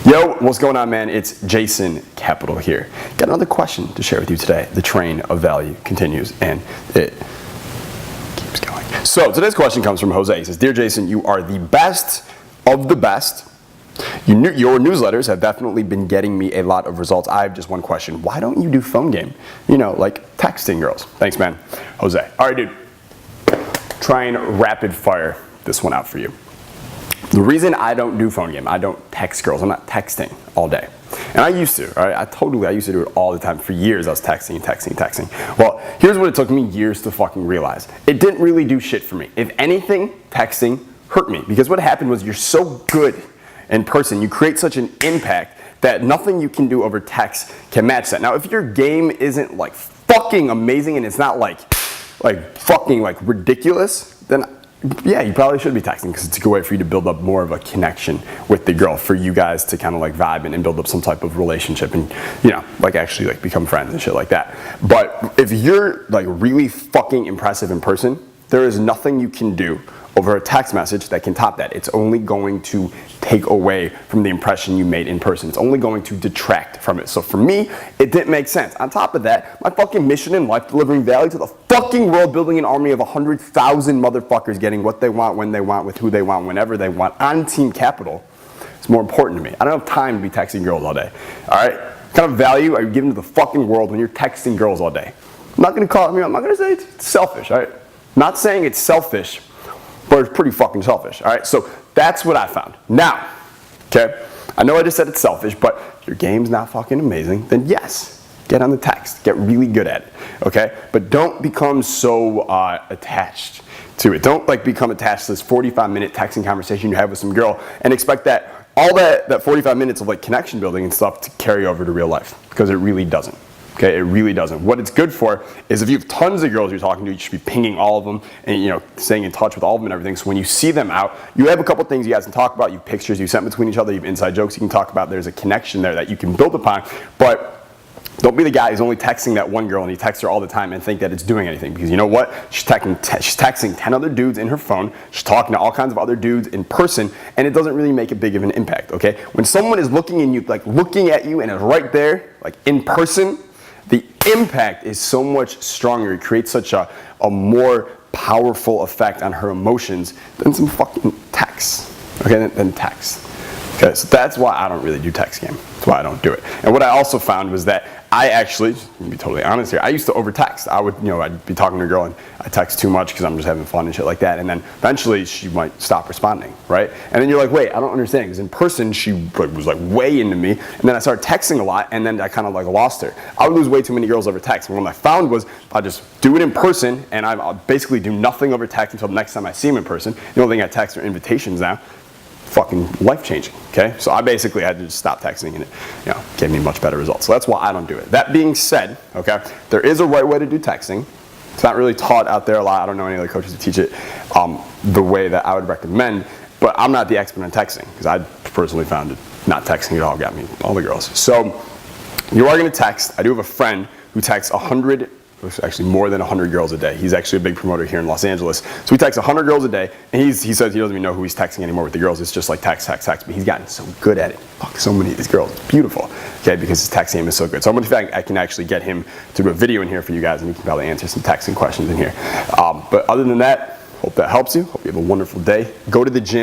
Yo, what's going on, man? It's Jason Capital here. Got another question to share with you today. The train of value continues and it keeps going. So today's question comes from Jose. He says, Dear Jason, you are the best of the best. Your newsletters have definitely been getting me a lot of results. I have just one question. Why don't you do phone game? You know, like texting girls. Thanks, man. Jose. All right, dude. Try and rapid fire this one out for you. The reason I don't do phone game, I don't text girls, I'm not texting all day. And I used to, all right? I used to do it all the time. For years I was texting. Well, here's what it took me years to fucking realize. It didn't really do shit for me. If anything, texting hurt me. Because what happened was you're so good in person, you create such an impact that nothing you can do over text can match that. Now, if your game isn't like fucking amazing and it's not like fucking like ridiculous, then yeah, you probably should be texting because it's a good way for you to build up more of a connection with the girl, for you guys to kind of like vibe and build up some type of relationship and, you know, like actually like become friends and shit like that. But if you're like really fucking impressive in person, there is nothing you can do over a text message that can top that. It's only going to take away from the impression you made in person. It's only going to detract from it. So for me, it didn't make sense. On top of that, my fucking mission in life, delivering value to the fucking world, building an army of 100,000 motherfuckers, getting what they want, when they want, with who they want, whenever they want, on Team Capital, is more important to me. I don't have time to be texting girls all day. All right? What kind of value are you giving to the fucking world when you're texting girls all day? I'm not gonna say it's selfish, all right? I'm not saying it's selfish, but it's pretty fucking selfish, all right? So that's what I found. Now, okay, I know I just said it's selfish, but if your game's not fucking amazing, then yes, get on the text, get really good at it, okay? But don't become so attached to it. Don't like become attached to this 45-minute texting conversation you have with some girl and expect that all that 45 minutes of like connection building and stuff to carry over to real life, because it really doesn't. Okay, it really doesn't. What it's good for is if you have tons of girls you're talking to, you should be pinging all of them and, you know, staying in touch with all of them and everything. So when you see them out, you have a couple things you guys can talk about. You have pictures you sent between each other. You have inside jokes you can talk about. There's a connection there that you can build upon. But don't be the guy who's only texting that one girl and he texts her all the time and think that it's doing anything. Because you know what? She's texting 10 other dudes in her phone. She's talking to all kinds of other dudes in person, and it doesn't really make a big of an impact, okay? When someone is looking at you and is right there, like in person, the impact is so much stronger. It creates such a more powerful effect on her emotions than some fucking text, okay, than text. Okay, so that's why I don't really do text game. That's why I don't do it. And what I also found was that I actually, to be totally honest here, I used to over-text. I'd be talking to a girl and I text too much because I'm just having fun and shit like that. And then eventually she might stop responding, right? And then you're like, wait, I don't understand. Because in person, she was like way into me. And then I started texting a lot and then I kind of like lost her. I would lose way too many girls over text. And what I found was I just do it in person and I basically do nothing over text until the next time I see them in person. The only thing I text are invitations now. Fucking life-changing, okay? So I basically had to just stop texting and it, you know, gave me much better results. So that's why I don't do it. That being said, okay, there is a right way to do texting. It's not really taught out there a lot. I don't know any other coaches who teach it the way that I would recommend, but I'm not the expert on texting because I personally found it not texting at all got me all the girls. So you are gonna text. I do have a friend who texts 100, actually more than 100 girls a day. He's actually a big promoter here in Los Angeles. So he texts 100 girls a day, and he says he doesn't even know who he's texting anymore with the girls. It's just like text. But he's gotten so good at it. Fuck, so many of these girls. It's beautiful, okay, because his text game is so good. So I'm gonna think I can actually get him to do a video in here for you guys, and he can probably answer some texting questions in here. But other than that, hope that helps you. Hope you have a wonderful day. Go to the gym.